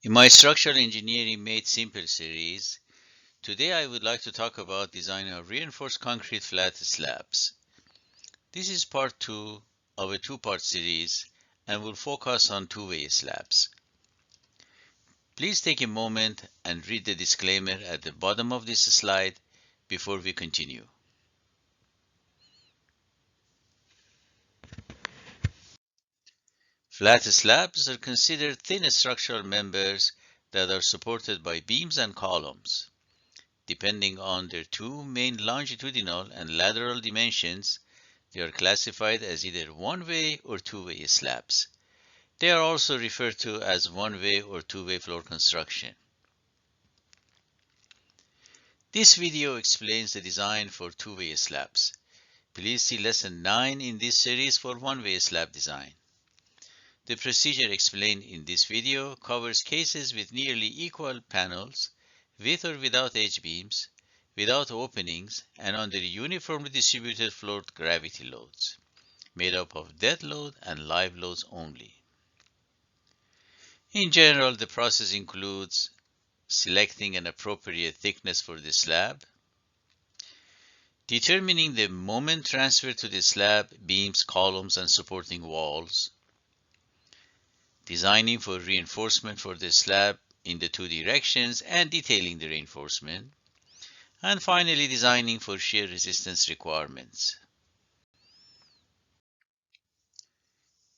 In my Structural Engineering Made Simple series, today I would like to talk about design of reinforced concrete flat slabs. This is part 2 of a two-part series and will focus on two-way slabs. Please take a moment and read the disclaimer at the bottom of this slide before we continue. Flat slabs are considered thin structural members that are supported by beams and columns. Depending on their two main longitudinal and lateral dimensions, they are classified as either one-way or two-way slabs. They are also referred to as one-way or two-way floor construction. This video explains the design for two-way slabs. Please see lesson 9 in this series for one-way slab design. The procedure explained in this video covers cases with nearly equal panels, with or without H-beams, without openings, and under uniformly distributed floor gravity loads, made up of dead load and live loads only. In general, the process includes selecting an appropriate thickness for the slab, determining the moment transfer to the slab, beams, columns, and supporting walls, designing for reinforcement for the slab in the two directions and detailing the reinforcement, and finally designing for shear resistance requirements.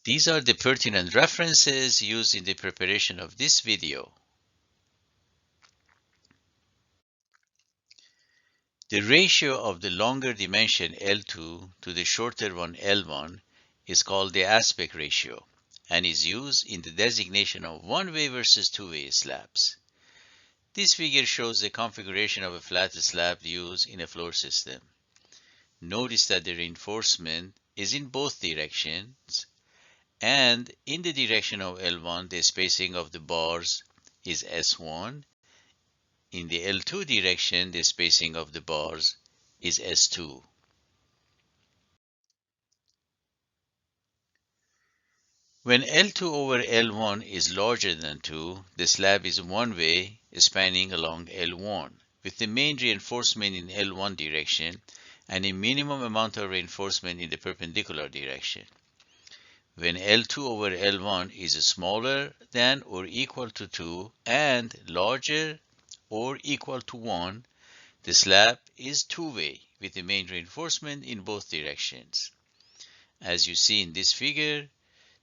These are the pertinent references used in the preparation of this video. The ratio of the longer dimension L2 to the shorter one L1 is called the aspect ratio and is used in the designation of one-way versus two-way slabs. This figure shows the configuration of a flat slab used in a floor system. Notice that the reinforcement is in both directions, and in the direction of L1 the spacing of the bars is S1. In the L2 direction the spacing of the bars is S2. When L2 over L1 is larger than 2, the slab is one-way spanning along L1 with the main reinforcement in L1 direction and a minimum amount of reinforcement in the perpendicular direction. When L2 over L1 is smaller than or equal to 2 and larger or equal to 1, the slab is two-way with the main reinforcement in both directions. As you see in this figure,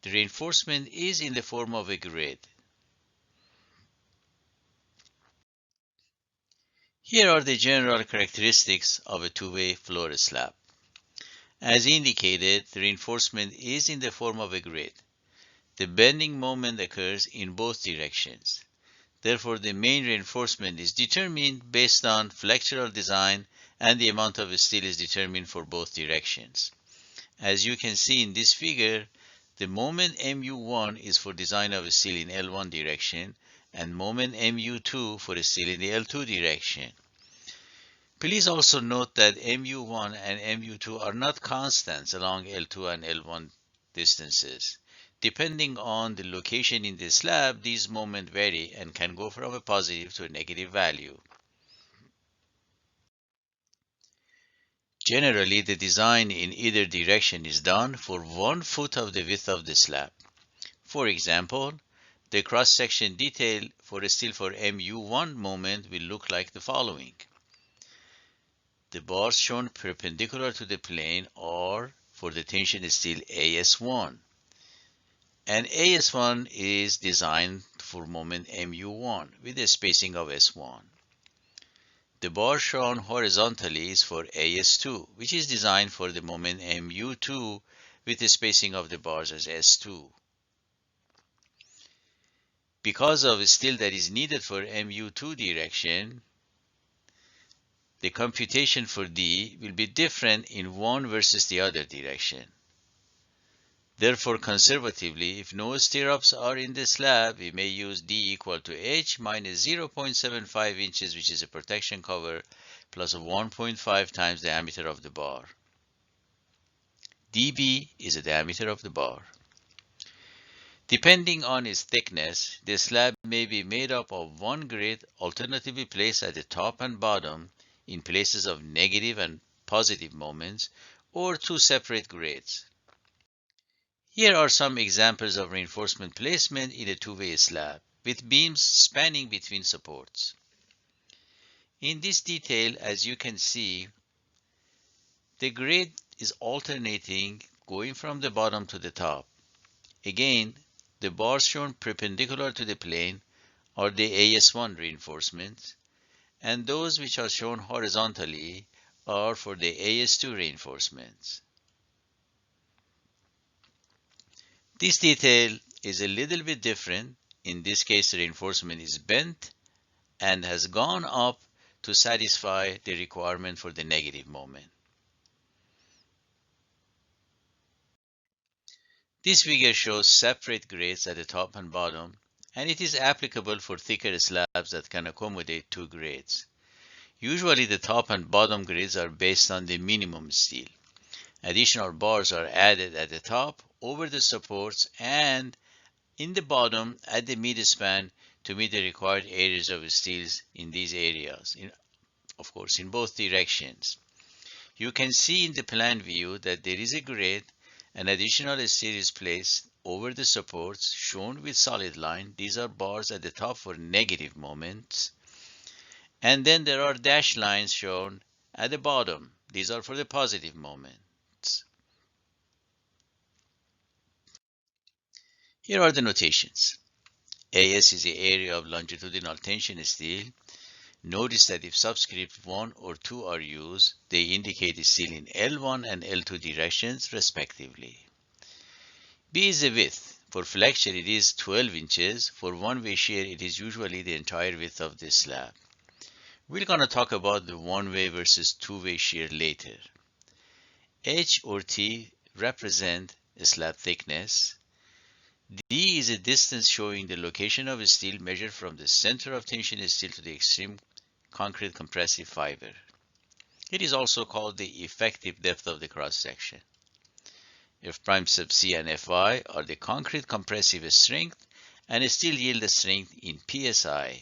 the reinforcement is in the form of a grid. Here are the general characteristics of a two-way floor slab. As indicated, the reinforcement is in the form of a grid. The bending moment occurs in both directions. Therefore, the main reinforcement is determined based on flexural design and the amount of steel is determined for both directions. As you can see in this figure, the moment MU1 is for design of steel in L1 direction and moment MU2 for steel in the L2 direction. Please also note that MU1 and MU2 are not constants along L2 and L1 distances. Depending on the location in the slab, these moments vary and can go from a positive to a negative value. Generally, the design in either direction is done for 1 foot of the width of the slab. For example, the cross-section detail for a steel for MU1 moment will look like the following. The bars shown perpendicular to the plane are for the tension steel AS1. And AS1 is designed for moment MU1 with a spacing of S1. The bar shown horizontally is for AS2, which is designed for the moment MU2 with the spacing of the bars as S2. Because of steel that is needed for MU2 direction, the computation for D will be different in one versus the other direction. Therefore, conservatively, if no stirrups are in the slab, we may use D equal to H minus 0.75 inches, which is a protection cover, plus 1.5 times the diameter of the bar. dB is the diameter of the bar. Depending on its thickness, the slab may be made up of one grade alternatively placed at the top and bottom in places of negative and positive moments, or two separate grades. Here are some examples of reinforcement placement in a two-way slab, with beams spanning between supports. In this detail, as you can see, the grade is alternating going from the bottom to the top. Again, the bars shown perpendicular to the plane are the AS1 reinforcements, and those which are shown horizontally are for the AS2 reinforcements. This detail is a little bit different. In this case, the reinforcement is bent and has gone up to satisfy the requirement for the negative moment. This figure shows separate grades at the top and bottom, and it is applicable for thicker slabs that can accommodate two grades. Usually the top and bottom grades are based on the minimum steel. Additional bars are added at the top over the supports and in the bottom at the midspan to meet the required areas of steels in these areas, of course, in both directions. You can see in the plan view that there is a grade. An additional steel is placed over the supports shown with solid line. These are bars at the top for negative moments. And then there are dashed lines shown at the bottom. These are for the positive moments. Here are the notations. AS is the area of longitudinal tension steel. Notice that if subscript 1 or 2 are used, they indicate steel in L1 and L2 directions respectively. B is the width. For flexure it is 12 inches. For one-way shear it is usually the entire width of the slab. We're going to talk about the one-way versus two-way shear later. H or T represent a slab thickness. D is a distance showing the location of a steel measured from the center of tension steel to the extreme concrete compressive fiber. It is also called the effective depth of the cross section. F prime sub C and Fy are the concrete compressive strength and steel yield strength in PSI.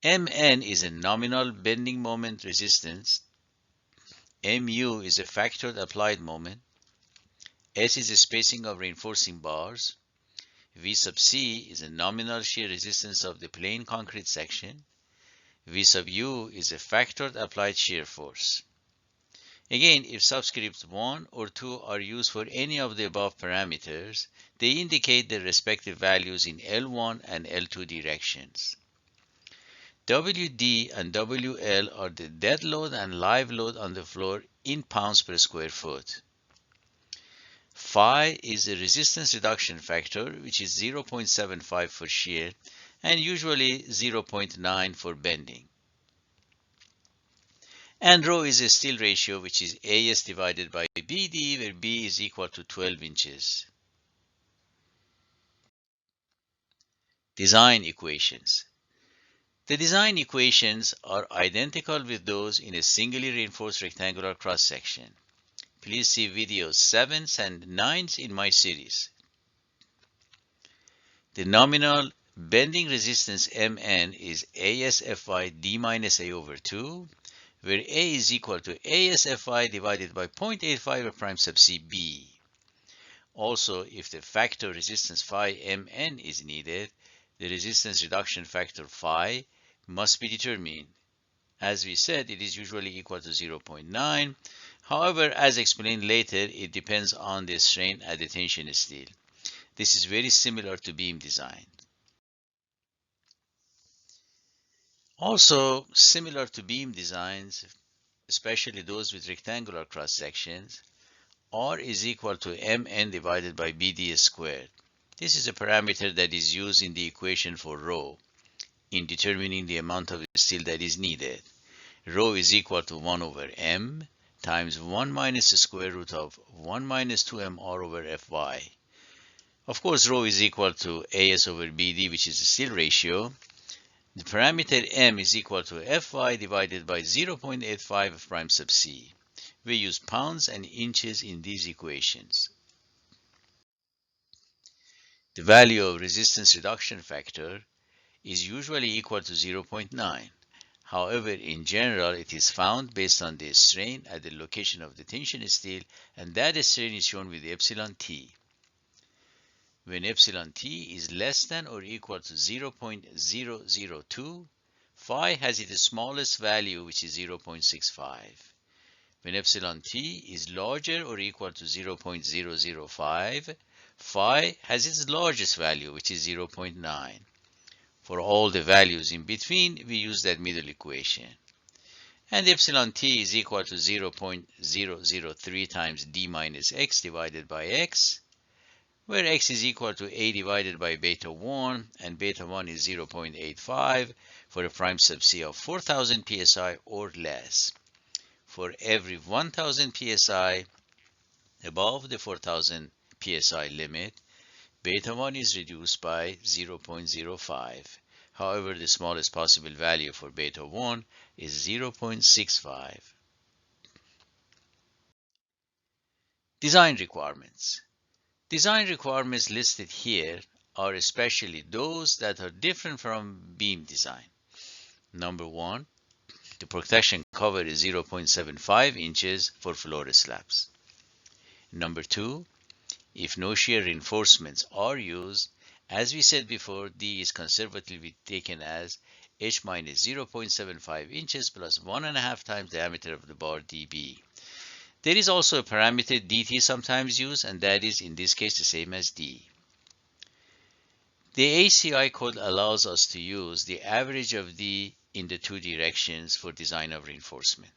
Mn is a nominal bending moment resistance. Mu is a factored applied moment. S is the spacing of reinforcing bars. V sub C is a nominal shear resistance of the plain concrete section. V sub U is a factored applied shear force. Again, if subscripts 1 or 2 are used for any of the above parameters, they indicate their respective values in L1 and L2 directions. WD and WL are the dead load and live load on the floor in pounds per square foot. Phi is the resistance reduction factor, which is 0.75 for shear and usually 0.9 for bending. And rho is a steel ratio, which is AS divided by BD, where B is equal to 12 inches. Design equations. The design equations are identical with those in a singly reinforced rectangular cross-section. Please see videos 7 and 9 in my series. The nominal bending resistance Mn is ASFI d minus A over 2, where A is equal to ASFI divided by 0.85 prime sub CB. Also, if the factor resistance phi Mn is needed, the resistance reduction factor phi must be determined. As we said, it is usually equal to 0.9. However, as explained later, it depends on the strain at the tension steel. This is very similar to beam design. Also, similar to beam designs, especially those with rectangular cross sections, R is equal to Mn divided by BD squared. This is a parameter that is used in the equation for rho in determining the amount of steel that is needed. Rho is equal to 1 over M times 1 minus the square root of 1 minus 2m R over Fy. Of course, rho is equal to AS over BD, which is the steel ratio. The parameter M is equal to Fy divided by 0.85 prime sub C. We use pounds and inches in these equations. The value of resistance reduction factor is usually equal to 0.9. However, in general, it is found based on the strain at the location of the tension steel, and that strain is shown with epsilon t. When epsilon t is less than or equal to 0.002, phi has its smallest value, which is 0.65. When epsilon t is larger or equal to 0.005, phi has its largest value, which is 0.9. For all the values in between, we use that middle equation. And epsilon t is equal to 0.003 times d minus x divided by x, where x is equal to a divided by beta 1, and beta 1 is 0.85 for a prime sub c of 4000 psi or less. For every 1000 psi above the 4000 psi limit, beta 1 is reduced by 0.05. However, the smallest possible value for beta 1 is 0.65. Design requirements. Design requirements listed here are especially those that are different from beam design. Number 1, the protection cover is 0.75 inches for floor slabs. Number 2, if no shear reinforcements are used, as we said before, D is conservatively taken as H minus 0.75 inches plus 1.5 times diameter of the bar dB. There is also a parameter dt sometimes used, and that is in this case the same as D. The ACI code allows us to use the average of D in the two directions for design of reinforcement.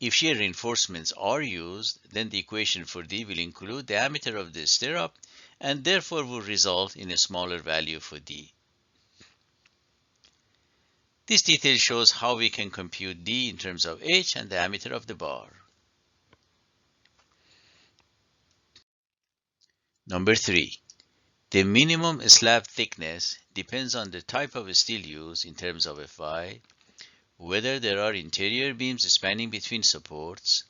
If shear reinforcements are used, then the equation for D will include the diameter of the stirrup and therefore will result in a smaller value for D. This detail shows how we can compute D in terms of H and diameter of the bar. Number 3. The minimum slab thickness depends on the type of steel used in terms of Fi, whether there are interior beams spanning between supports,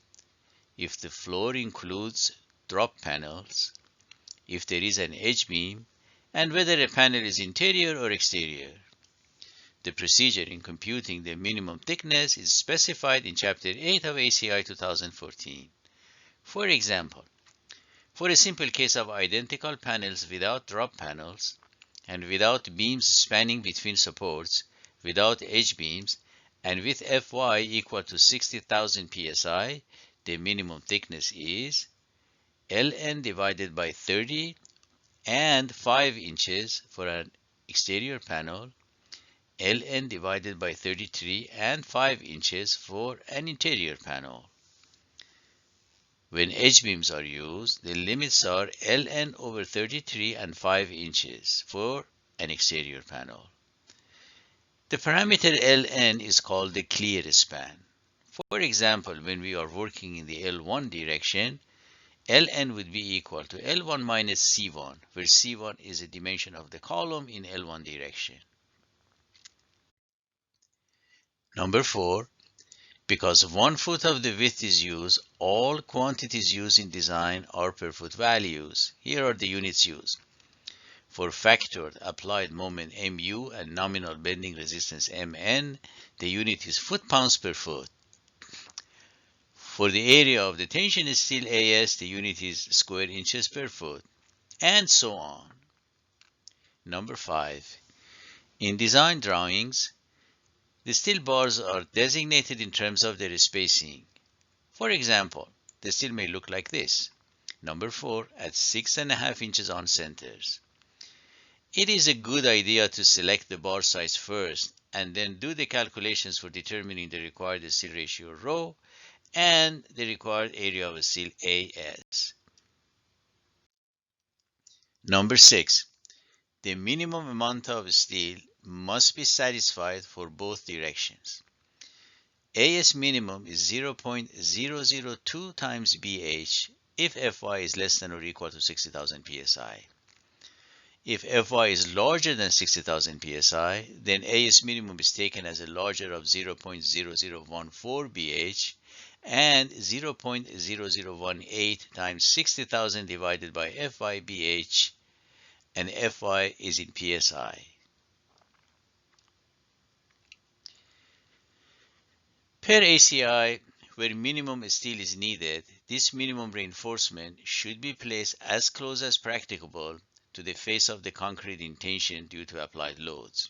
if the floor includes drop panels, if there is an edge beam, and whether a panel is interior or exterior. The procedure in computing the minimum thickness is specified in Chapter 8 of ACI 2014. For example, for a simple case of identical panels without drop panels, and without beams spanning between supports, without edge beams, and with Fy equal to 60,000 psi, the minimum thickness is Ln divided by 30 and 5 inches for an exterior panel, Ln divided by 33 and 5 inches for an interior panel. When edge beams are used, the limits are Ln over 33 and 5 inches for an exterior panel. The parameter Ln is called the clear span. For example, when we are working in the L1 direction, Ln would be equal to L1 minus C1, where C1 is a dimension of the column in L1 direction. Number 4, because 1 foot of the width is used, all quantities used in design are per foot values. Here are the units used. For factored applied moment mu and nominal bending resistance Mn, the unit is foot-pounds per foot. For the area of the tension steel As, the unit is square inches per foot, and so on. Number 5. In design drawings, the steel bars are designated in terms of their spacing. For example, the steel may look like this. Number 4 at 6.5 inches on centers. It is a good idea to select the bar size first and then do the calculations for determining the required steel ratio ρ and the required area of steel As. Number 6. The minimum amount of steel must be satisfied for both directions. As minimum is 0.002 times BH if Fy is less than or equal to 60,000 psi. If Fy is larger than 60,000 psi, then As minimum is taken as a larger of 0.0014 BH and 0.0018 times 60,000 divided by Fy BH and Fy is in PSI. Per ACI, where minimum steel is needed, this minimum reinforcement should be placed as close as practicable to the face of the concrete in tension due to applied loads.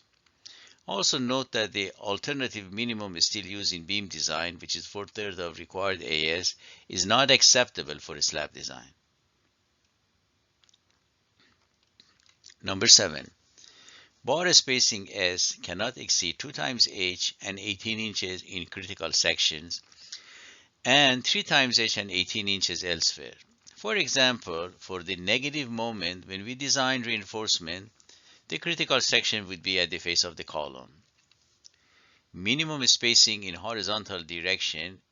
Also note that the alternative minimum steel used in beam design, which is 4/3 of required AS, is not acceptable for a slab design. Number 7. Bar spacing S cannot exceed 2 times H and 18 inches in critical sections and 3 times H and 18 inches elsewhere. For example, for the negative moment, when we design reinforcement, the critical section would be at the face of the column. Minimum spacing in horizontal direction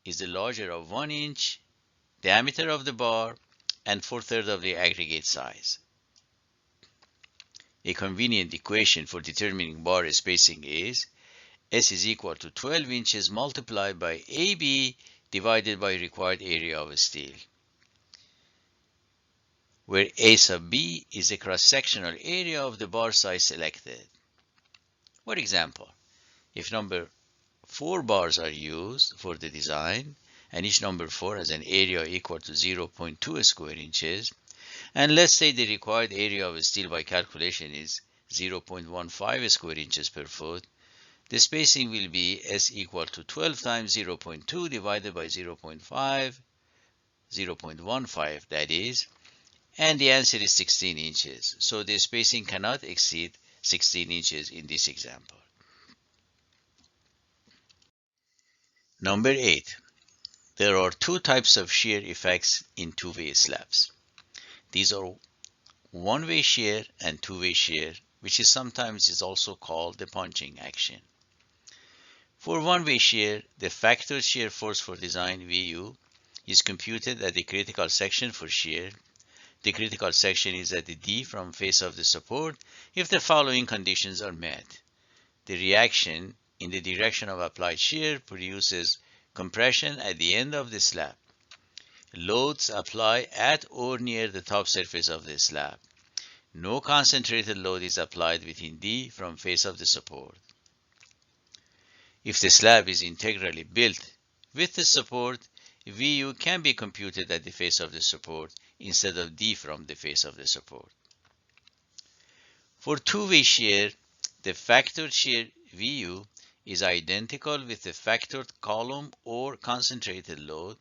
is the larger of 1 inch, diameter of the bar, and 4/3 of the aggregate size. A convenient equation for determining bar spacing is S is equal to 12 inches multiplied by AB divided by required area of steel, where A sub B is the cross-sectional area of the bar size selected. For example, if number 4 bars are used for the design, and each number 4 has an area equal to 0.2 square inches, and let's say the required area of steel by calculation is 0.15 square inches per foot, the spacing will be S equal to 12 times 0.2 divided by 0.5, 0.15 that is, and the answer is 16 inches. So the spacing cannot exceed 16 inches in this example. Number 8. There are 2 types of shear effects in two-way slabs. These are one-way shear and two-way shear, which is sometimes also called the punching action. For one-way shear, the factor shear force for design VU is computed at the critical section for shear. The critical section is at the D from face of the support if the following conditions are met. The reaction in the direction of applied shear produces compression at the end of the slab. Loads apply at or near the top surface of the slab. No concentrated load is applied within D from face of the support. If the slab is integrally built with the support, VU can be computed at the face of the support instead of D from the face of the support. For two-way shear, the factored shear VU is identical with the factored column or concentrated load,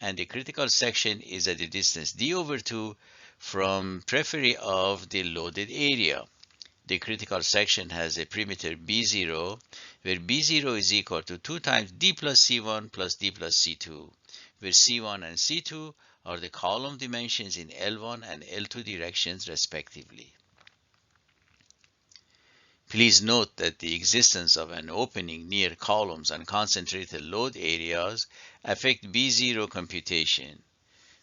and the critical section is at the distance D over 2 from periphery of the loaded area. The critical section has a perimeter B0, where B0 is equal to 2 times D plus C1 plus D plus C2, where C1 and C2 are the column dimensions in L1 and L2 directions respectively. Please note that the existence of an opening near columns and concentrated load areas affect B0 computation.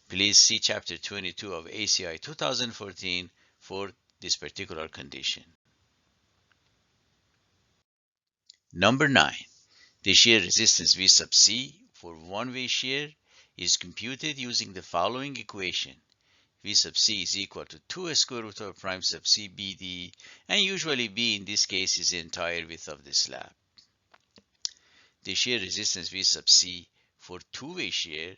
Please see Chapter 22 of ACI 2014 for this particular condition. Number 9. The shear resistance V sub C for one-way shear is computed using the following equation. V sub C is equal to 2 square root of prime sub C BD, and usually B in this case is the entire width of the slab. The shear resistance V sub C for two-way shear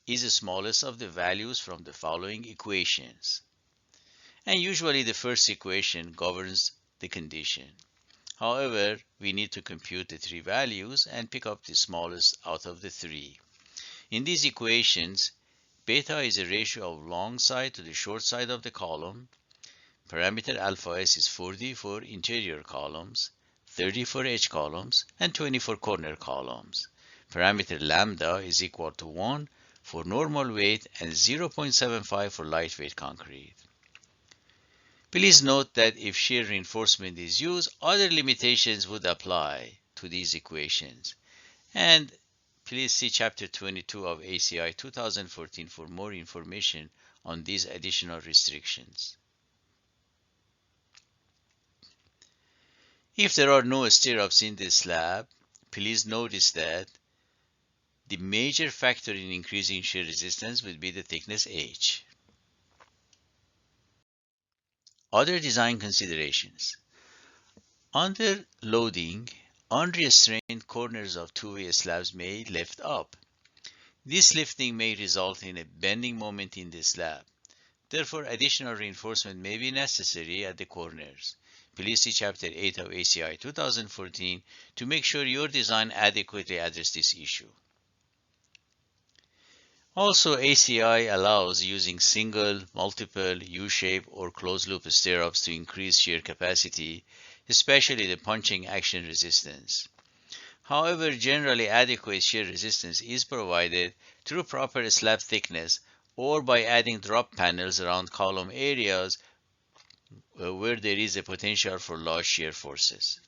is the smallest of the values from the following equations. And usually the first equation governs the condition. However, we need to compute the 3 values and pick up the smallest out of the 3. In these equations, beta is a ratio of long side to the short side of the column. Parameter alpha S is 40 for interior columns, 30 for edge columns, and 20 for corner columns. Parameter lambda is equal to 1 for normal weight and 0.75 for lightweight concrete. Please note that if shear reinforcement is used, other limitations would apply to these equations. And please see Chapter 22 of ACI 2014 for more information on these additional restrictions. If there are no stirrups in the slab, please notice that the major factor in increasing shear resistance would be the thickness H. Other design considerations. Under loading, unrestrained corners of two-way slabs may lift up. This lifting may result in a bending moment in the slab. Therefore, additional reinforcement may be necessary at the corners. Please see Chapter 8 of ACI 2014 to make sure your design adequately addresses this issue. Also, ACI allows using single, multiple, U-shape, or closed-loop stirrups to increase shear capacity, especially the punching action resistance. However, generally adequate shear resistance is provided through proper slab thickness or by adding drop panels around column areas where there is a potential for large shear forces.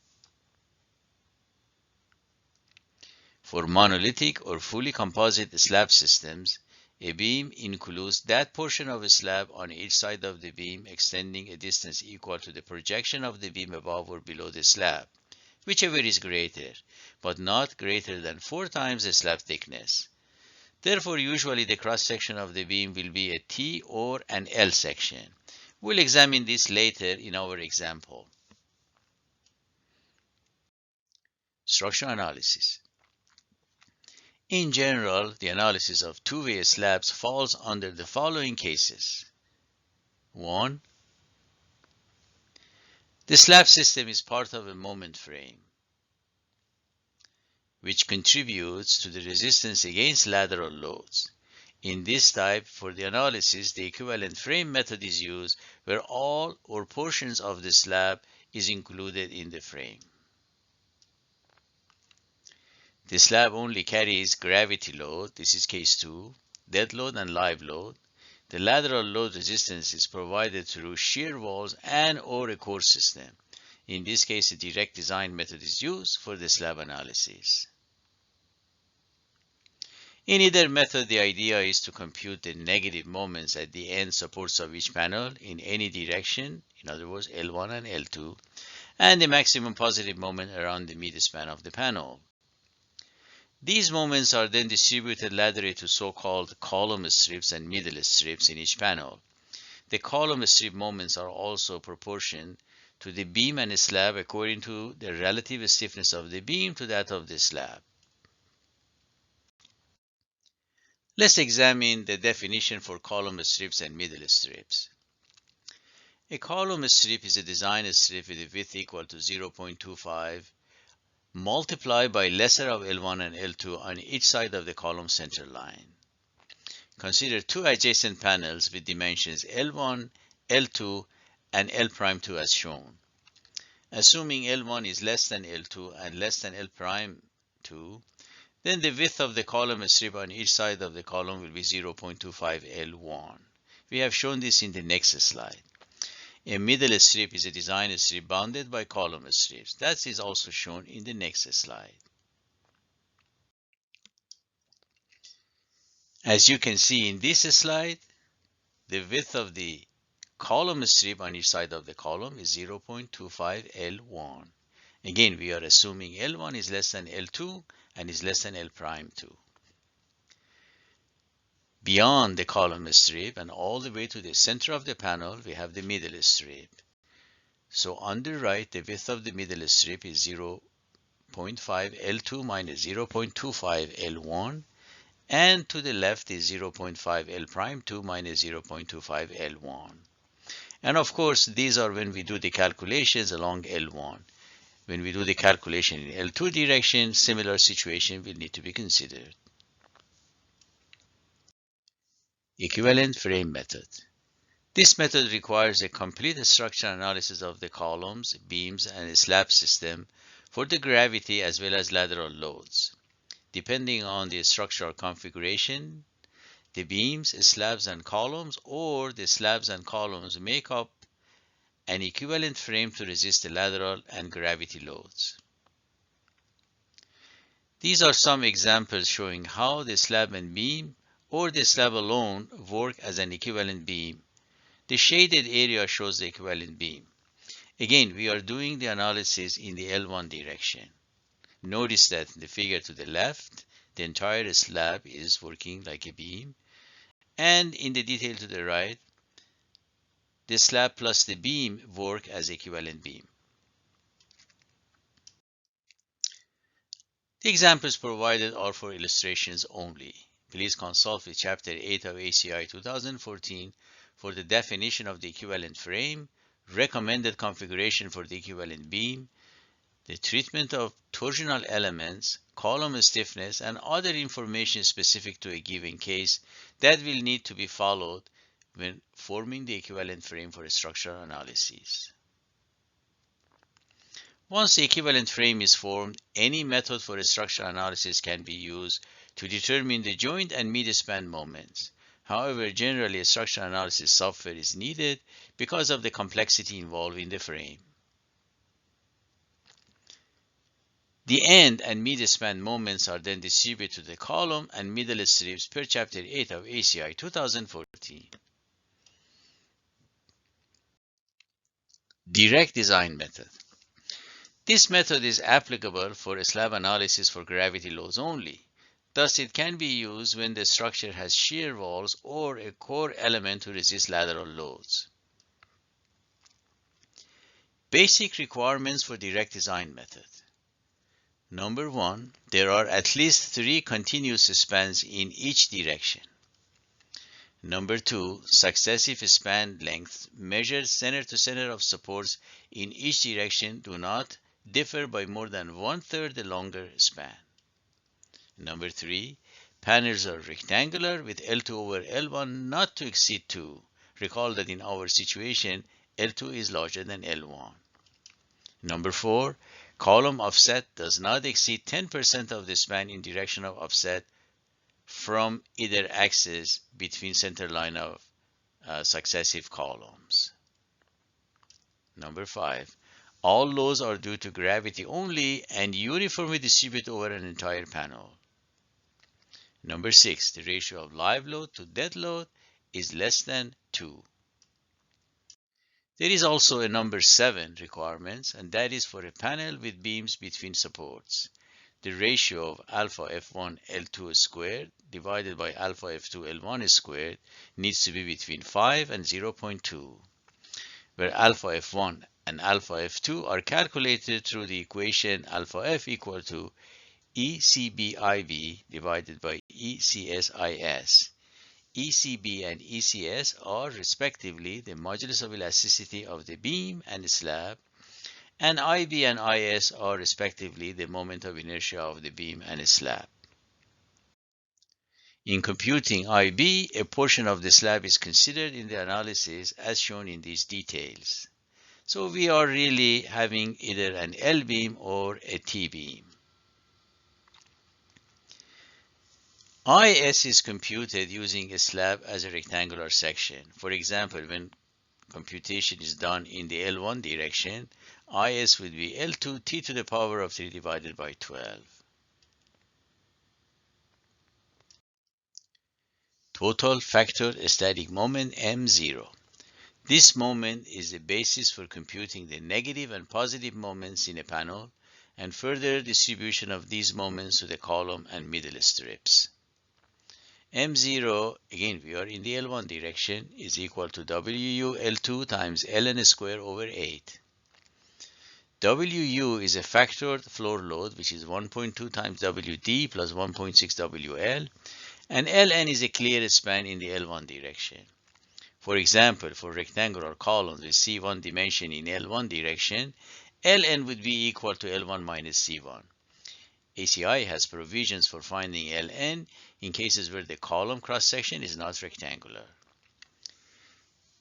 For monolithic or fully composite slab systems, a beam includes that portion of a slab on each side of the beam extending a distance equal to the projection of the beam above or below the slab, whichever is greater, but not greater than 4 times the slab thickness. Therefore, usually the cross-section of the beam will be a T or an L section. We'll examine this later in our example. Structural analysis. In general, the analysis of two-way slabs falls under the following cases. 1. The slab system is part of a moment frame, which contributes to the resistance against lateral loads. In this type, for the analysis, the equivalent frame method is used where all or portions of the slab is included in the frame. The slab only carries gravity load, this is case 2, dead load and live load. The lateral load resistance is provided through shear walls and or a core system. In this case, a direct design method is used for the slab analysis. In either method, the idea is to compute the negative moments at the end supports of each panel in any direction, in other words, L1 and L2, and the maximum positive moment around the midspan of the panel. These moments are then distributed laterally to so-called column strips and middle strips in each panel. The column strip moments are also proportioned to the beam and slab according to the relative stiffness of the beam to that of the slab. Let's examine the definition for column strips and middle strips. A column strip is a design strip with a width equal to 0.25 multiplied by lesser of L1 and L2 on each side of the column center line. Consider two adjacent panels with dimensions L1, L2, and L'2 as shown. Assuming L1 is less than L2 and less than L'2, then the width of the column strip on each side of the column will be 0.25 L1. We have shown this in the next slide. A middle strip is a design strip bounded by column strips. That is also shown in the next slide. As you can see in this slide, the width of the column strip on each side of the column is 0.25 L1. Again, we are assuming L1 is less than L2 and is less than L'2. Beyond the column strip and all the way to the center of the panel, we have the middle strip. So on the right, the width of the middle strip is 0.5 L2 minus 0.25 L1, and to the left is 0.5 L'2 minus 0.25 L1. And of course, these are when we do the calculations along L1. When we do the calculation in L2 direction, similar situation will need to be considered. Equivalent frame method. This method requires a complete structural analysis of the columns, beams, and slab system for the gravity as well as lateral loads. Depending on the structural configuration, the beams, slabs, and columns, or the slabs and columns make up an equivalent frame to resist the lateral and gravity loads. These are some examples showing how the slab and beam or the slab alone work as an equivalent beam. The shaded area shows the equivalent beam. Again, we are doing the analysis in the L1 direction. Notice that in the figure to the left, the entire slab is working like a beam, and in the detail to the right, the slab plus the beam work as equivalent beam. The examples provided are for illustrations only. Please consult with Chapter 8 of ACI 2014 for the definition of the equivalent frame, recommended configuration for the equivalent beam, the treatment of torsional elements, column stiffness, and other information specific to a given case that will need to be followed when forming the equivalent frame for structural analysis. Once the equivalent frame is formed, any method for structural analysis can be used to determine the joint and midspan moments. However, generally a structural analysis software is needed because of the complexity involved in the frame. The end and midspan moments are then distributed to the column and middle strips per Chapter 8 of ACI 2014. Direct design method. This method is applicable for slab analysis for gravity loads only. Thus, it can be used when the structure has shear walls or a core element to resist lateral loads. Basic requirements for direct design method. Number 1, there are at least 3 continuous spans in each direction. Number 2, successive span lengths measured center to center of supports in each direction do not differ by more than 1/3 the longer span. Number 3, panels are rectangular with L2 over L1 not to exceed 2. Recall that in our situation, L2 is larger than L1. Number 4, column offset does not exceed 10% of the span in direction of offset from either axis between center line of successive columns. Number 5, all loads are due to gravity only and uniformly distributed over an entire panel. Number 6, the ratio of live load to dead load is less than 2. There is also a number 7 requirements, and that is for a panel with beams between supports. The ratio of alpha F1 L2 squared divided by alpha F2 L1 squared needs to be between 5 and 0.2, where alpha F1 and alpha F2 are calculated through the equation alpha F equal to ECBIB divided by ECSIS. ECB and ECS are respectively the modulus of elasticity of the beam and slab, and IB and IS are respectively the moment of inertia of the beam and slab. In computing IB, a portion of the slab is considered in the analysis as shown in these details. So we are really having either an L beam or a T beam. IS is computed using a slab as a rectangular section. For example, when computation is done in the L1 direction, IS would be L2 T to the power of 3 divided by 12. Total factor static moment M0. This moment is the basis for computing the negative and positive moments in a panel and further distribution of these moments to the column and middle strips. M0, again we are in the L1 direction, is equal to WU L2 times ln square over 8. WU is a factored floor load, which is 1.2 times WD plus 1.6 WL, and ln is a clear span in the L1 direction. For example, for rectangular columns with C1 dimension in L1 direction, ln would be equal to L1 minus C1. ACI has provisions for finding ln in cases where the column cross-section is not rectangular.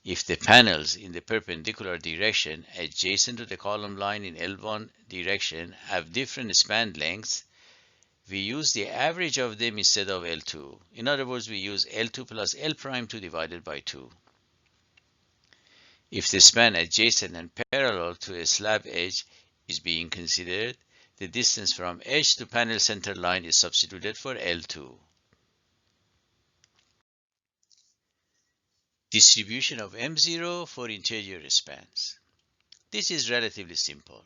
If the panels in the perpendicular direction adjacent to the column line in L1 direction have different span lengths, we use the average of them instead of L2. In other words, we use L2 plus L prime 2 divided by 2. If the span adjacent and parallel to a slab edge is being considered, the distance from edge to panel center line is substituted for L2. Distribution of M0 for interior spans. This is relatively simple.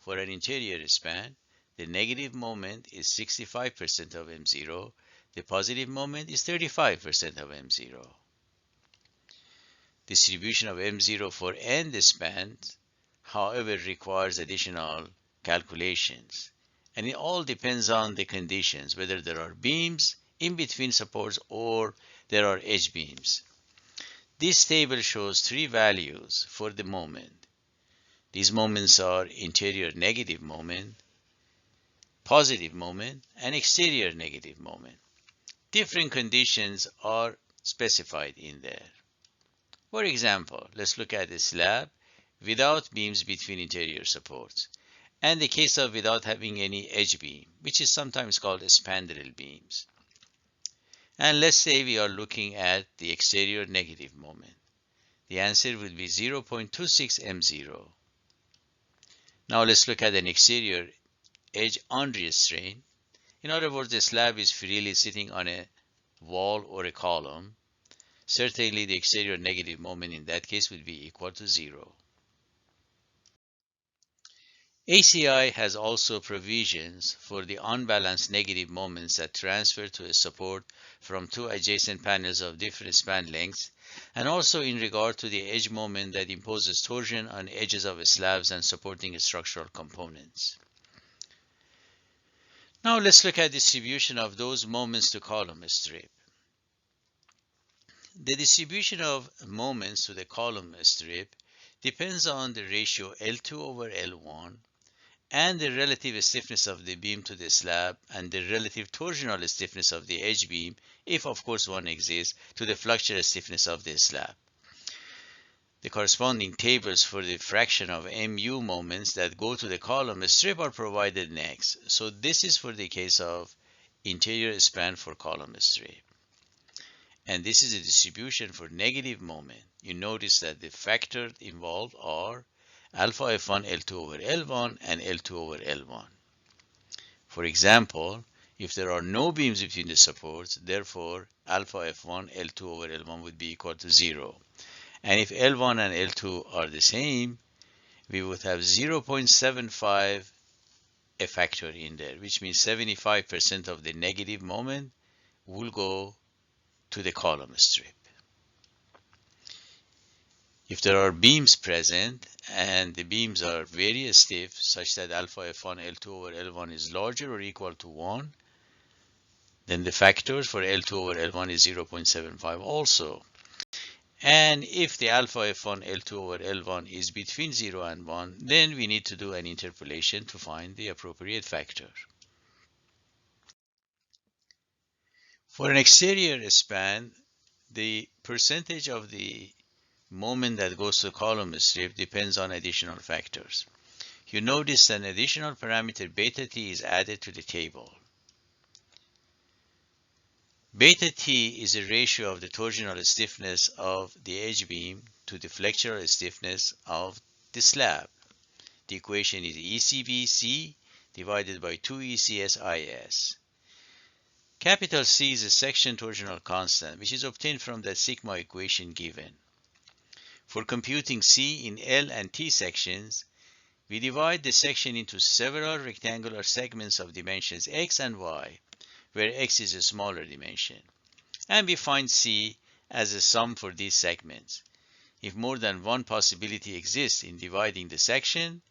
For an interior span, the negative moment is 65% of M0, the positive moment is 35% of M0. distribution of M0 for end spans, however, requires additional calculations. And it all depends on the conditions, whether there are beams in between supports or there are edge beams. This table shows three values for the moment. These moments are interior negative moment, positive moment, and exterior negative moment. Different conditions are specified in there. For example, let's look at a slab without beams between interior supports, and the case of without having any edge beam, which is sometimes called spandrel beams. And let's say we are looking at the exterior negative moment. The answer will be 0.26 M0. Now let's look at an exterior edge unrestrained. In other words, the slab is freely sitting on a wall or a column. Certainly the exterior negative moment in that case will be equal to 0. ACI has also provisions for the unbalanced negative moments that transfer to a support from two adjacent panels of different span lengths, and also in regard to the edge moment that imposes torsion on edges of slabs and supporting structural components. Now let's look at distribution of those moments to column strip. The distribution of moments to the column strip depends on the ratio L2 over L1 and the relative stiffness of the beam to the slab and the relative torsional stiffness of the edge beam, if of course one exists, to the flexural stiffness of the slab. The corresponding tables for the fraction of MU moments that go to the column strip are provided next. So this is for the case of interior span for column strip. And this is a distribution for negative moment. You notice that the factors involved are alpha F1 L2 over L1 and L2 over L1. For example, if there are no beams between the supports, therefore alpha F1 L2 over L1 would be equal to 0. And if L1 and L2 are the same, we would have 0.75 a factor in there, which means 75% of the negative moment will go to the column strip. If there are beams present and the beams are very stiff such that alpha F1 L2 over L1 is larger or equal to 1, then the factors for L2 over L1 is 0.75 also. And if the alpha F1 L2 over L1 is between 0 and 1, then we need to do an interpolation to find the appropriate factor. For an exterior span, the percentage of the moment that goes to column strip depends on additional factors. You notice an additional parameter beta t is added to the table. Beta t is a ratio of the torsional stiffness of the edge beam to the flexural stiffness of the slab. The equation is ECBC divided by 2ECSIS. Capital C is a section torsional constant, which is obtained from the sigma equation given. For computing C in L and T sections, we divide the section into several rectangular segments of dimensions x and y, where x is a smaller dimension. And we find C as a sum for these segments. If more than one possibility exists in dividing the section,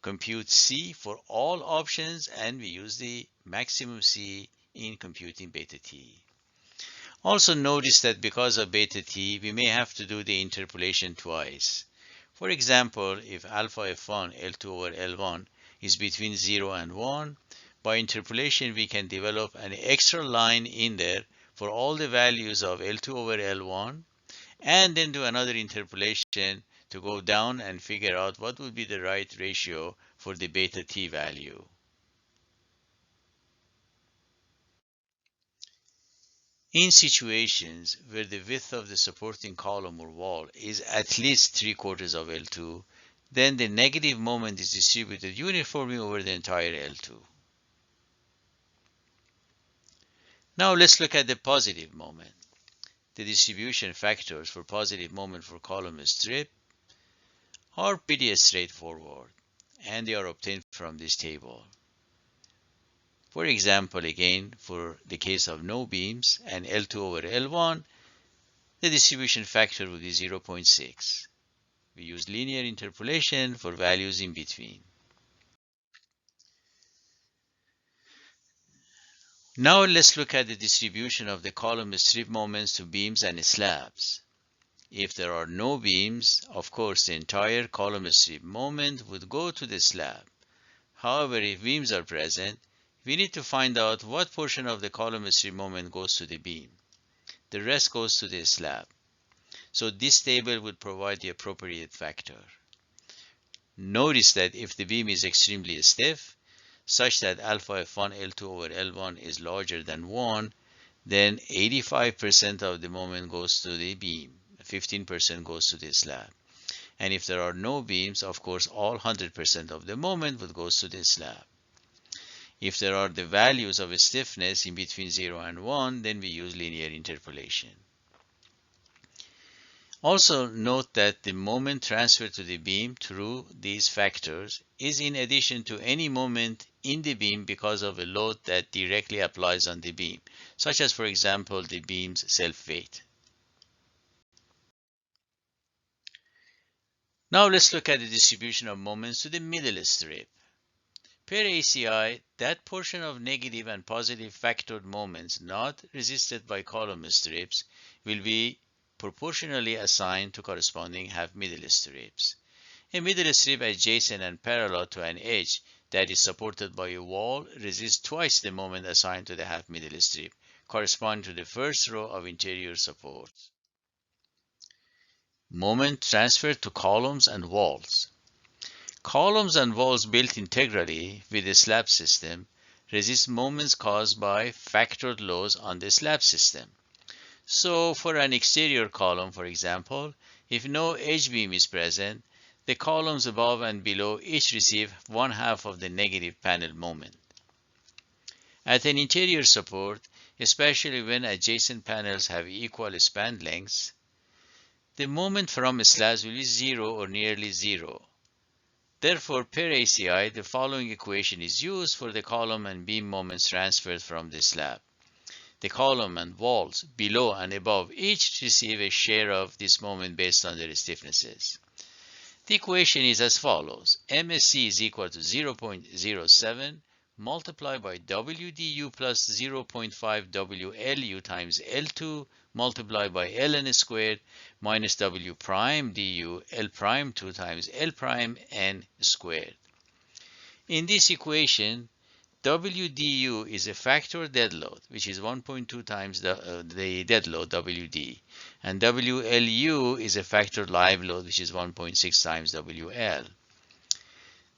compute C for all options, and we use the maximum C in computing beta t. Also notice that because of beta t, we may have to do the interpolation twice. For example, if alpha F1 L2 over L1 is between 0 and 1, by interpolation we can develop an extra line in there for all the values of L2 over L1, and then do another interpolation to go down and figure out what would be the right ratio for the beta t value. In situations where the width of the supporting column or wall is at least 3/4 of L2, then the negative moment is distributed uniformly over the entire L2. Now let's look at the positive moment. The distribution factors for positive moment for column strip are pretty straightforward, and they are obtained from this table. For example, again, for the case of no beams and L2 over L1, the distribution factor would be 0.6. We use linear interpolation for values in between. Now let's look at the distribution of the column strip moments to beams and slabs. If there are no beams, of course the entire column strip moment would go to the slab. However, if beams are present, we need to find out what portion of the column strip moment goes to the beam. The rest goes to the slab. So this table would provide the appropriate factor. Notice that if the beam is extremely stiff, such that alpha F1 L2 over L1 is larger than 1, then 85% of the moment goes to the beam, 15% goes to the slab. And if there are no beams, of course, all 100% of the moment would go to the slab. If there are the values of stiffness in between 0 and 1, then we use linear interpolation. Also note that the moment transferred to the beam through these factors is in addition to any moment in the beam because of a load that directly applies on the beam, such as, for example, the beam's self-weight. Now let's look at the distribution of moments to the middle strip. Per ACI, that portion of negative and positive factored moments not resisted by column strips will be proportionally assigned to corresponding half middle strips. A middle strip adjacent and parallel to an edge that is supported by a wall resists twice the moment assigned to the half middle strip, corresponding to the first row of interior supports. Moment transferred to columns and walls. Columns and walls built integrally with the slab system resist moments caused by factored loads on the slab system. So for an exterior column, for example, if no edge beam is present, the columns above and below each receive 1/2 of the negative panel moment. At an interior support, especially when adjacent panels have equal span lengths, the moment from slabs will be 0 or nearly 0. Therefore, per ACI, the following equation is used for the column and beam moments transferred from the slab. The column and walls below and above each receive a share of this moment based on their stiffnesses. The equation is as follows. MSC is equal to 0.07 multiplied by WDU plus 0.5 WLU times L2 multiplied by ln squared minus W prime du L prime 2 times L prime n squared. In this equation, WDU is a factor dead load, which is 1.2 times the dead load WD, and WLU is a factor live load, which is 1.6 times WL.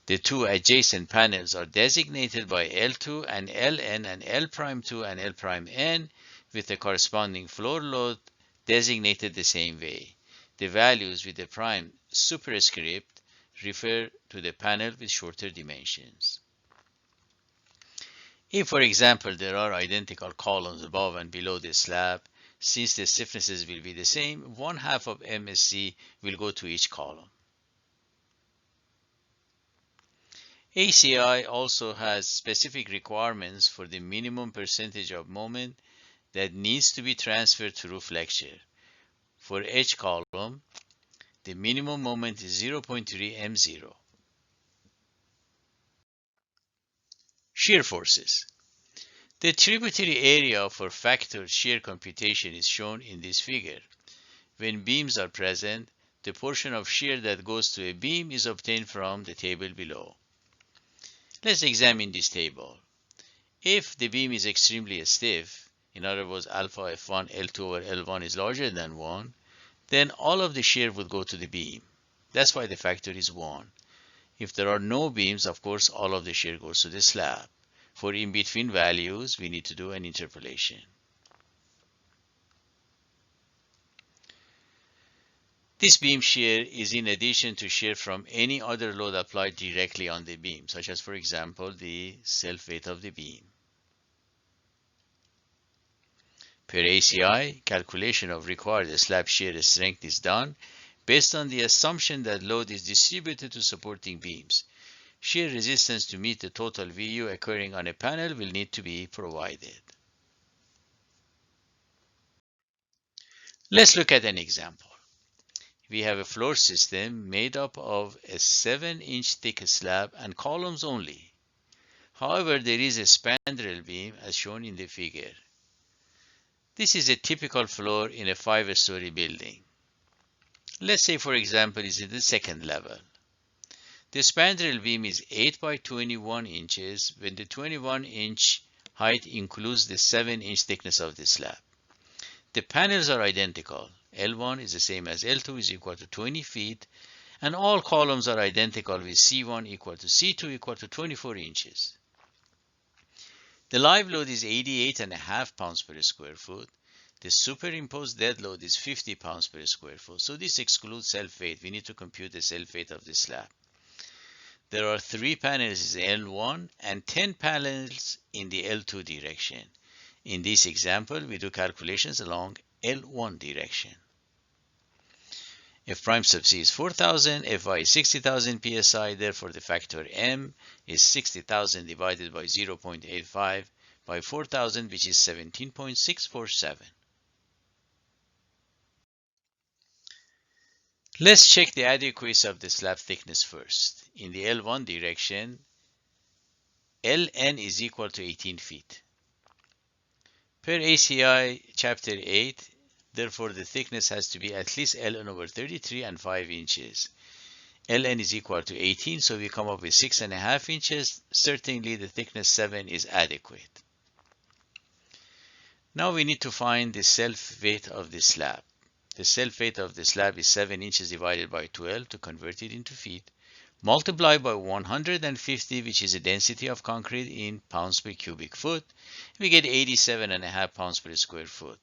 The two adjacent panels are designated by L2 and Ln and L prime 2 and L prime n, with the corresponding floor load designated the same way. The values with the prime superscript refer to the panel with shorter dimensions. If, for example, there are identical columns above and below the slab, since the stiffnesses will be the same, 1/2 of MSC will go to each column. ACI also has specific requirements for the minimum percentage of moment that needs to be transferred through flexure. For each column, the minimum moment is 0.3 M0. Shear forces. The tributary area for factored shear computation is shown in this figure. When beams are present, the portion of shear that goes to a beam is obtained from the table below. Let's examine this table. If the beam is extremely stiff, in other words, alpha F1 L2 over L1 is larger than 1, then all of the shear would go to the beam. That's why the factor is 1. If there are no beams, of course, all of the shear goes to the slab. For in-between values, we need to do an interpolation. This beam shear is in addition to shear from any other load applied directly on the beam, such as, for example, the self-weight of the beam. Per ACI, calculation of required slab shear strength is done based on the assumption that load is distributed to supporting beams. Shear resistance to meet the total VU occurring on a panel will need to be provided. Let's look at an example. We have a floor system made up of a 7-inch thick slab and columns only. However, there is a spandrel beam as shown in the figure. This is a typical floor in a 5-story building. Let's say, for example, it's in the second level. The spandrel beam is 8 by 21 inches when the 21-inch height includes the 7-inch thickness of the slab. The panels are identical. L1 is the same as L2 is equal to 20 feet, and all columns are identical with C1 equal to C2 equal to 24 inches. The live load is 88.5 pounds per square foot. The superimposed dead load is 50 pounds per square foot. So this excludes self-weight. We need to compute the self-weight of the slab. There are 3 panels in L1 and 10 panels in the L2 direction. In this example, we do calculations along L1 direction. F prime sub C is 4,000, Fy is 60,000 psi, therefore the factor M is 60,000 divided by 0.85 by 4,000, which is 17.647. Let's check the adequacy of the slab thickness first. In the L1 direction, Ln is equal to 18 feet. Per ACI chapter 8, therefore the thickness has to be at least Ln over 33 and 5 inches. Ln is equal to 18, so we come up with 6.5 inches. Certainly the thickness 7 is adequate. Now we need to find the self-weight of the slab. The self-weight of the slab is 7 inches divided by 12 to convert it into feet, multiplied by 150, which is the density of concrete in pounds per cubic foot. We get 87.5 pounds per square foot.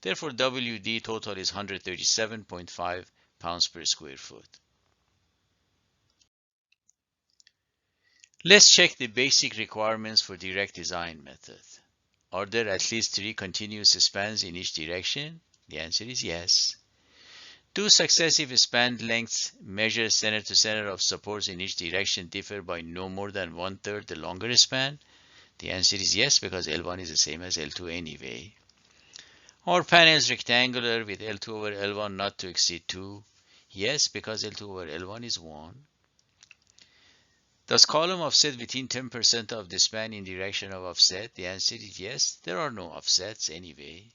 Therefore, WD total is 137.5 pounds per square foot. Let's check the basic requirements for direct design method. Are there at least 3 continuous spans in each direction? The answer is yes. Do successive span lengths measure center to center of supports in each direction differ by no more than 1/3 the longer span? The answer is yes, because L1 is the same as L2 anyway. Are panels rectangular with L2 over L1 not to exceed 2? Yes, because L2 over L1 is 1. Does column offset within 10% of the span in direction of offset? The answer is yes. There are no offsets anyway.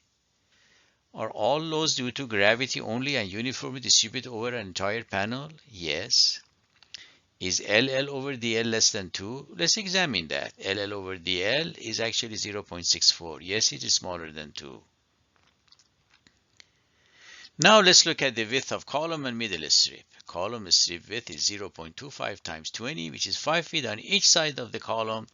Are all loads due to gravity only and uniformly distributed over an entire panel? Yes. Is LL over DL less than 2? Let's examine that. LL over DL is actually 0.64. Yes, it is smaller than 2. Now let's look at the width of column and middle strip. Column strip width is 0.25 times 20, which is 5 feet on each side of the column.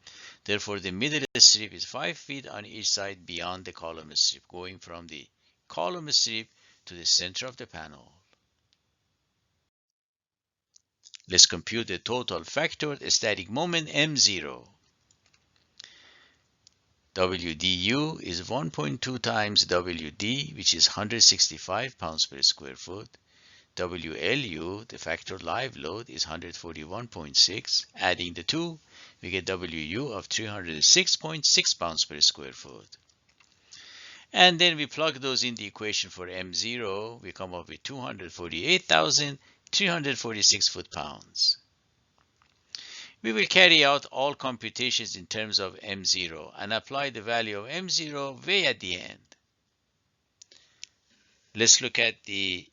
Therefore, the middle strip is 5 feet on each side beyond the column strip, going from the column strip to the center of the panel. Let's compute the total factor static moment M0. WDU is 1.2 times WD, which is 165 pounds per square foot. WLU, the factor live load, is 141.6. Adding the two, we get WU of 306.6 pounds per square foot. And then we plug those in the equation for M0. We come up with 248,346 foot-pounds. We will carry out all computations in terms of M0 and apply the value of M0 way at the end. Let's look at the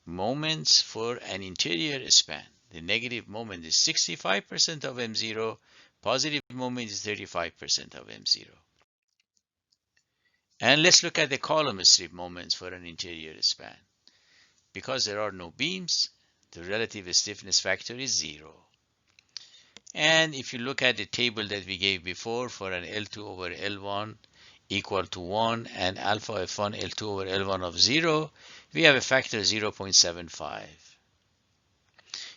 moments for an interior span. The negative moment is 65% of M0, positive moment is 35% of M0. And let's look at the column strip moments for an interior span. Because there are no beams, the relative stiffness factor is 0. And if you look at the table that we gave before for an L2 over L1 equal to 1 and alpha F1 L2 over L1 of 0, we have a factor 0.75,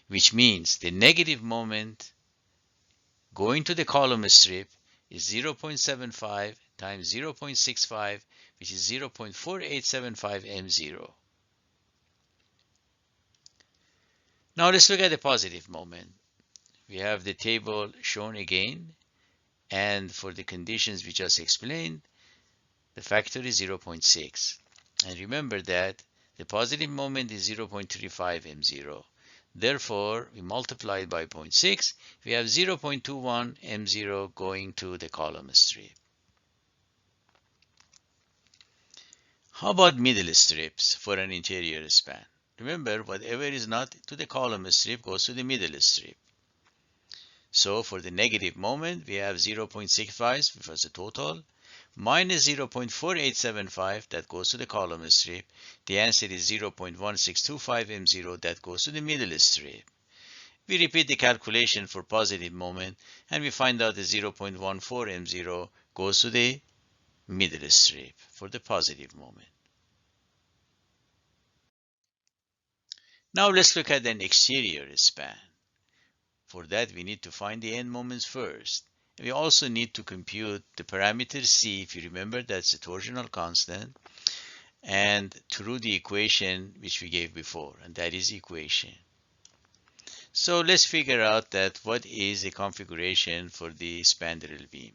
which means the negative moment going to the column strip is 0.75 times 0.65, which is 0.4875 M0. Now let's look at the positive moment. We have the table shown again, and for the conditions we just explained, the factor is 0.6. And remember that the positive moment is 0.35 m0. Therefore, we multiply it by 0.6. We have 0.21 m0 going to the column strip. How about middle strips for an interior span? Remember, whatever is not to the column strip goes to the middle strip. So for the negative moment, we have 0.65, which was the total, minus 0.4875 that goes to the column strip. The answer is 0.1625 m0 that goes to the middle strip. We repeat the calculation for positive moment and we find out the 0.14 m0 goes to the middle strip for the positive moment. Now let's look at an exterior span. For that, we need to find the end moments first. We also need to compute the parameter C, if you remember, that's the torsional constant, and through the equation which we gave before, and that is equation. So let's figure out that what is the configuration for the spandrel beam.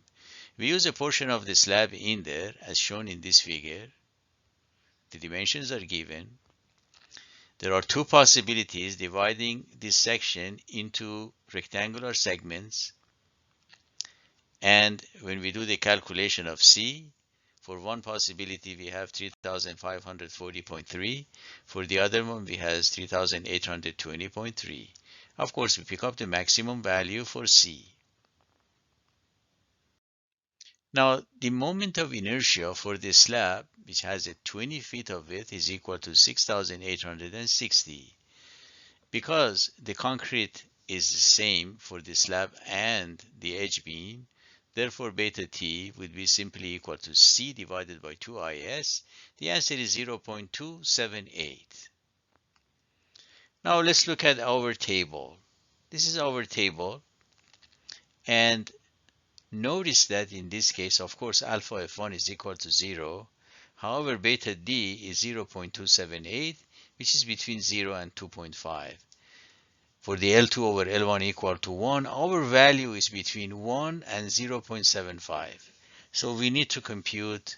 We use a portion of the slab in there, as shown in this figure. The dimensions are given. There are two possibilities dividing this section into rectangular segments. And when we do the calculation of C, for one possibility we have 3540.3. For the other one we have 3820.3. Of course, we pick up the maximum value for C. Now, the moment of inertia for this slab, which has a 20 feet of width, is equal to 6,860. Because the concrete is the same for the slab and the edge beam, therefore beta T would be simply equal to C divided by 2IS. The answer is 0.278. Now let's look at our table. This is our table, and notice that in this case, of course, alpha F1 is equal to 0. However, beta D is 0.278, which is between 0 and 2.5. For the L2 over L1 equal to 1, our value is between 1 and 0.75. So we need to compute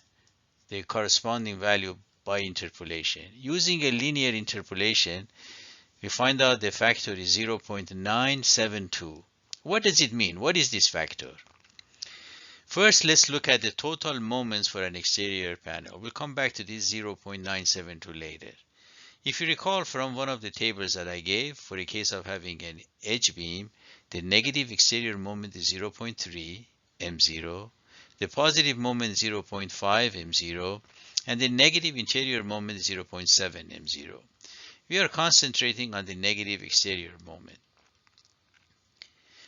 the corresponding value by interpolation. Using a linear interpolation, we find out the factor is 0.972. What does it mean? What is this factor? First, let's look at the total moments for an exterior panel. We'll come back to this 0.972 later. If you recall from one of the tables that I gave, for a case of having an edge beam, the negative exterior moment is 0.3 m0, the positive moment 0.5 m0, and the negative interior moment is 0.7 m0. We are concentrating on the negative exterior moment.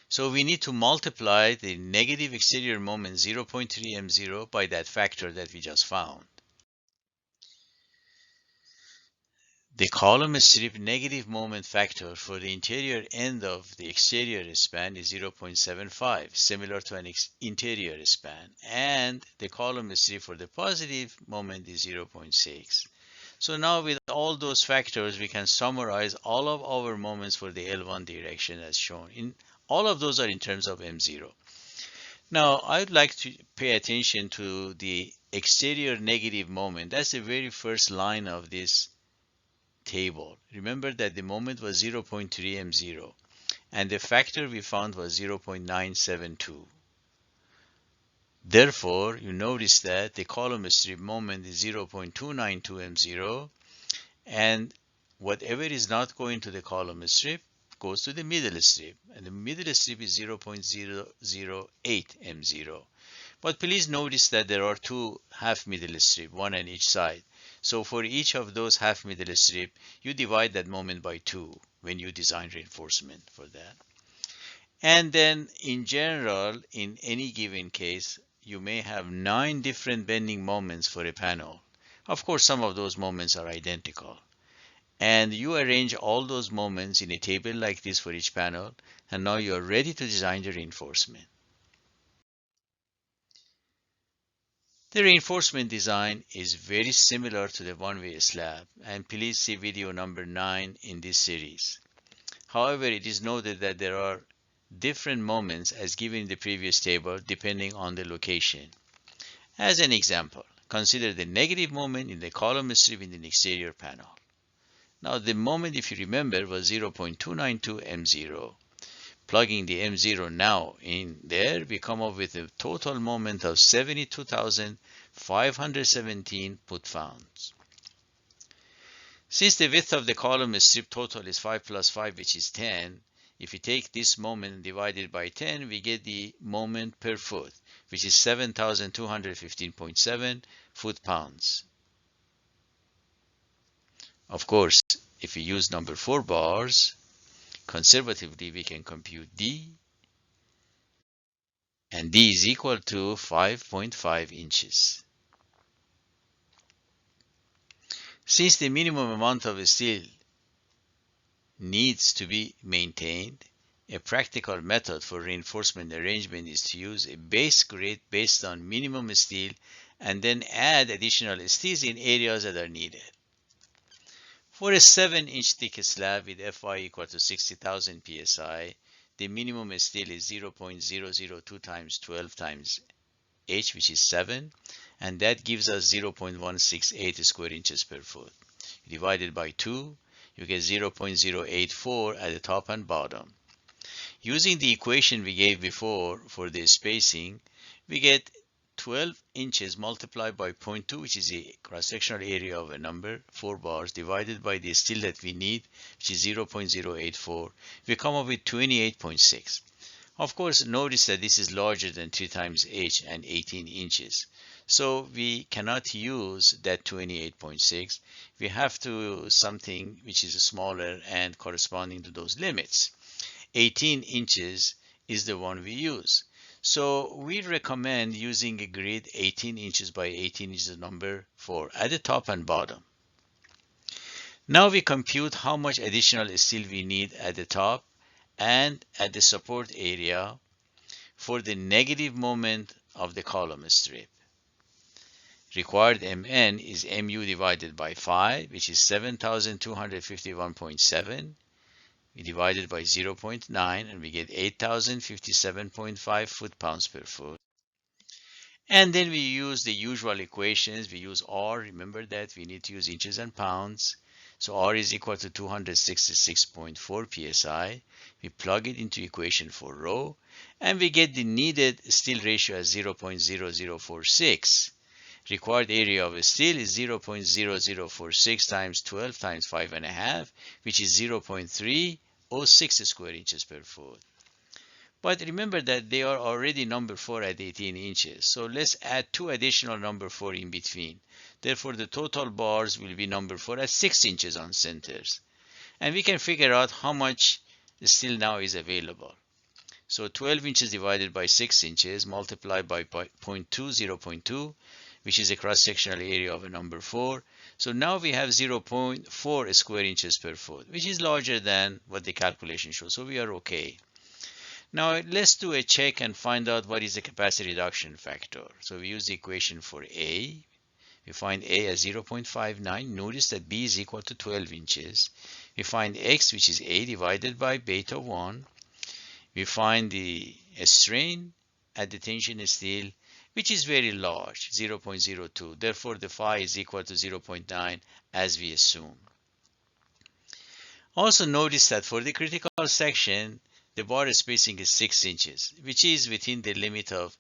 So we need to multiply the negative exterior moment 0.3 m0 by that factor that we just found. The column strip negative moment factor for the interior end of the exterior span is 0.75, similar to an interior span, and the column strip for the positive moment is 0.6. So now with all those factors, we can summarize all of our moments for the L1 direction as shown. All of those are in terms of m0. Now, I'd like to pay attention to the exterior negative moment. That's the very first line of this table. Remember that the moment was 0.3 m0 and the factor we found was 0.972. Therefore, you notice that the column strip moment is 0.292 m0 and whatever is not going to the column strip goes to the middle strip, and the middle strip is 0.008 m0. But please notice that there are two half middle strip, one on each side. So for each of those half middle strip, you divide that moment by 2 when you design reinforcement for that. And then in general, in any given case, you may have 9 different bending moments for a panel. Of course, some of those moments are identical. And you arrange all those moments in a table like this for each panel, and now you're ready to design the reinforcement. The reinforcement design is very similar to the one-way slab, and please see video number 9 in this series. However, it is noted that there are different moments as given in the previous table depending on the location. As an example, consider the negative moment in the column strip in the exterior panel. Now the moment, if you remember, was 0.292 m0. Plugging the m0 now in there, we come up with a total moment of 72,517 foot-pounds. Since the width of the column strip total is 5 plus 5, which is 10, if we take this moment and divide it by 10, we get the moment per foot, which is 7,215.7 foot-pounds. Of course, if we use number 4 bars, conservatively we can compute D, and D is equal to 5.5 inches. Since the minimum amount of steel needs to be maintained, a practical method for reinforcement arrangement is to use a base grade based on minimum steel and then add additional steels in areas that are needed. For a 7-inch thick slab with Fy equal to 60,000 psi, the minimum steel is 0.002 times 12 times H, which is 7, and that gives us 0.168 square inches per foot. Divided by 2, you get 0.084 at the top and bottom. Using the equation we gave before for the spacing, we get 12 inches multiplied by 0.2, which is the cross-sectional area of a number, 4 bars, divided by the steel that we need, which is 0.084. We come up with 28.6. Of course, notice that this is larger than 3 times H and 18 inches. So we cannot use that 28.6. We have to use something which is smaller and corresponding to those limits. 18 inches is the one we use. So we recommend using a grid 18 inches by 18 inches number 4 at the top and bottom. Now we compute how much additional steel we need at the top and at the support area for the negative moment of the column strip. Required Mn is Mu divided by 5, which is 7,251.7. We divide it by 0.9 and we get 8,057.5 foot-pounds per foot. And then we use the usual equations. We use R. Remember that we need to use inches and pounds. So R is equal to 266.4 psi. We plug it into equation for rho, and we get the needed steel ratio as 0.0046. Required area of steel is 0.0046 times 12 times 5.5, which is 0.306 square inches per foot. But remember that they are already number 4 at 18 inches. So let's add 2 additional number 4 in between. Therefore, the total bars will be number 4 at 6 inches on centers. And we can figure out how much steel now is available. So 12 inches divided by 6 inches multiplied by 0.2, which is a cross-sectional area of a number 4. So now we have 0.4 square inches per foot, which is larger than what the calculation shows. So we are okay. Now let's do a check and find out what is the capacity reduction factor. So we use the equation for A. We find A as 0.59. Notice that B is equal to 12 inches. We find X, which is A divided by beta 1. We find the strain at the tension steel, which is very large, 0.02. Therefore, the phi is equal to 0.9 as we assume. Also notice that for the critical section, the bar spacing is 6 inches, which is within the limit of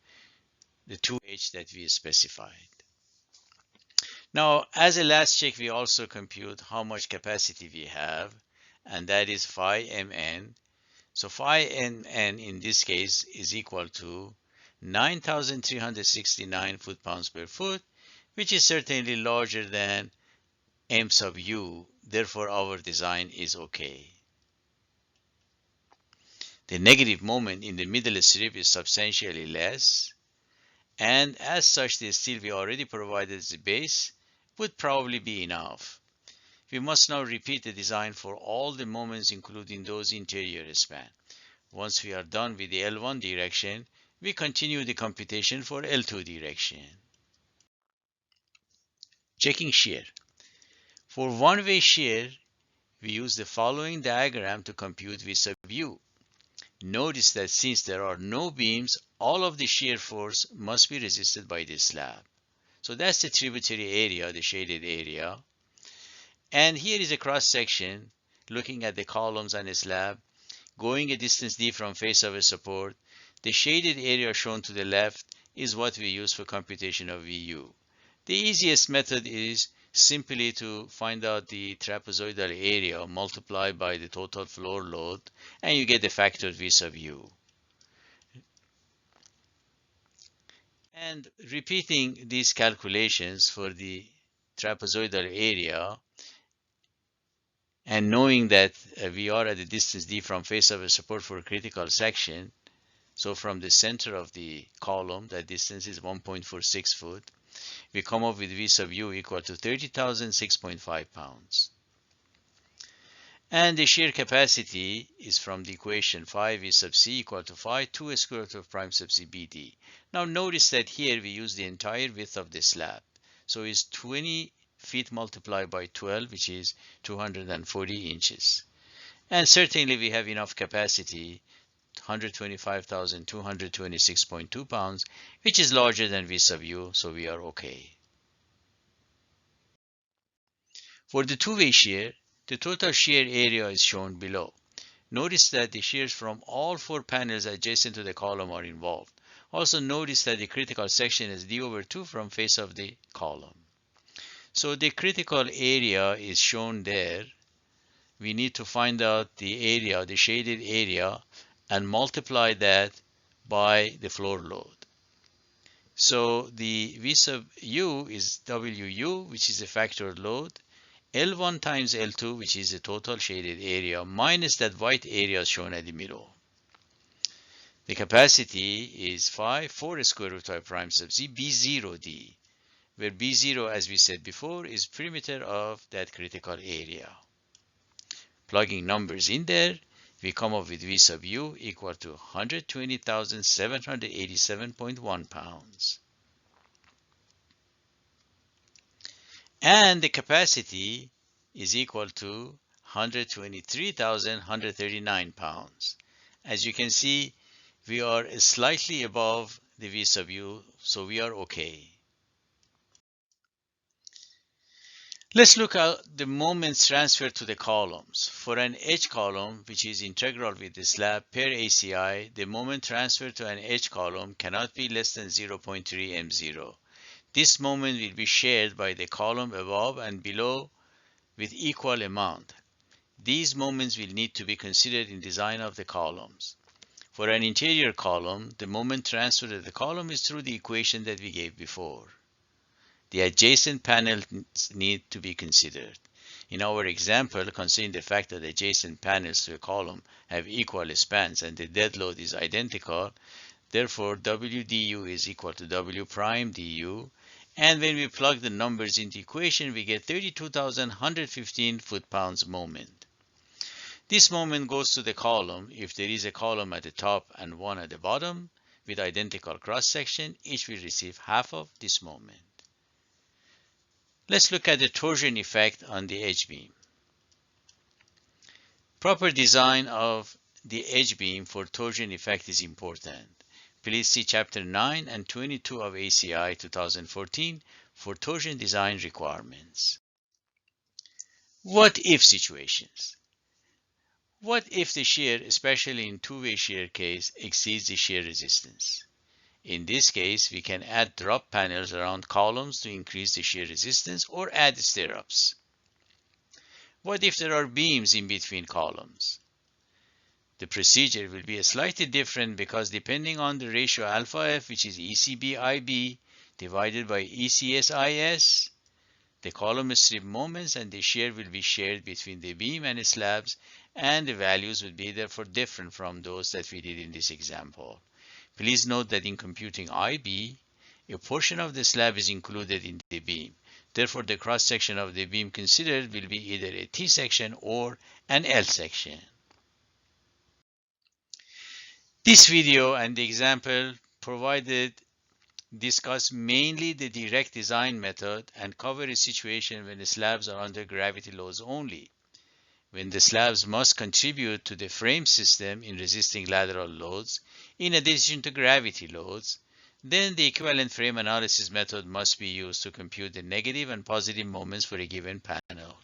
the 2H that we specified. Now, as a last check, we also compute how much capacity we have, and that is phi Mn. So phi Mn in this case is equal to 9,369 foot-pounds per foot, which is certainly larger than M sub U. Therefore, our design is okay. The negative moment in the middle strip is substantially less, and as such, the steel we already provided as the base would probably be enough. We must now repeat the design for all the moments, including those interior span. Once we are done with the L1 direction, we continue the computation for L2 direction. Checking shear. For one-way shear, we use the following diagram to compute V sub U. Notice that since there are no beams, all of the shear force must be resisted by the slab. So that's the tributary area, the shaded area. And here is a cross section looking at the columns on a slab, going a distance d from face of a support. The shaded area shown to the left is what we use for computation of VU. The easiest method is simply to find out the trapezoidal area multiplied by the total floor load, and you get the factor V sub U. And repeating these calculations for the trapezoidal area, and knowing that we are at a distance d from face of a support for a critical section, so from the center of the column, that distance is 1.46 foot, we come up with V sub U equal to 30,006.5 pounds. And the shear capacity is from the equation 5 V sub C equal to phi 2 square root of prime sub C BD. Now notice that here we use the entire width of the slab. So it's 20 feet multiplied by 12, which is 240 inches. And certainly we have enough capacity, 125,226.2 pounds, which is larger than V sub U, so we are okay. For the two-way shear, the total shear area is shown below. Notice that the shears from all four panels adjacent to the column are involved. Also notice that the critical section is d over 2 from face of the column. So the critical area is shown there. We need to find out the area, the shaded area, and multiply that by the floor load. So the V sub U is WU, which is a factor load, L1 times L2, which is the total shaded area, minus that white area shown at the middle. The capacity is 4 square root of prime sub C B0D, where B0, as we said before, is perimeter of that critical area. Plugging numbers in there, we come up with V sub U equal to 120,787.1 pounds. And the capacity is equal to 123,139 pounds. As you can see, we are slightly above the V sub U, so we are okay. Let's look at the moments transferred to the columns. For an edge column, which is integral with the slab per ACI, the moment transferred to an edge column cannot be less than 0.3 m0. This moment will be shared by the column above and below with equal amount. These moments will need to be considered in design of the columns. For an interior column, the moment transfer to the column is through the equation that we gave before. The adjacent panels need to be considered. In our example, considering the fact that adjacent panels to a column have equal spans and the dead load is identical, therefore W du is equal to W prime du. And when we plug the numbers into the equation, we get 32,115 foot-pounds moment. This moment goes to the column if there is a column at the top and one at the bottom with identical cross-section. Each will receive half of this moment. Let's look at the torsion effect on the edge beam. Proper design of the edge beam for torsion effect is important. Please see Chapter 9 and 22 of ACI 2014 for torsion design requirements. What if situations? What if the shear, especially in two-way shear case, exceeds the shear resistance? In this case, we can add drop panels around columns to increase the shear resistance or add stirrups. What if there are beams in between columns? The procedure will be slightly different because depending on the ratio alpha F, which is ECB-IB divided by ECS-IS, the column strip moments and the shear will be shared between the beam and the slabs, and the values will be therefore different from those that we did in this example. Please note that in computing IB, a portion of the slab is included in the beam. Therefore, the cross-section of the beam considered will be either a T section or an L section. This video and the example provided discuss mainly the direct design method and cover a situation when the slabs are under gravity loads only. When the slabs must contribute to the frame system in resisting lateral loads, in addition to gravity loads, Then the equivalent frame analysis method must be used to compute the negative and positive moments for a given panel.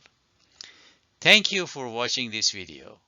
Thank you for watching this video.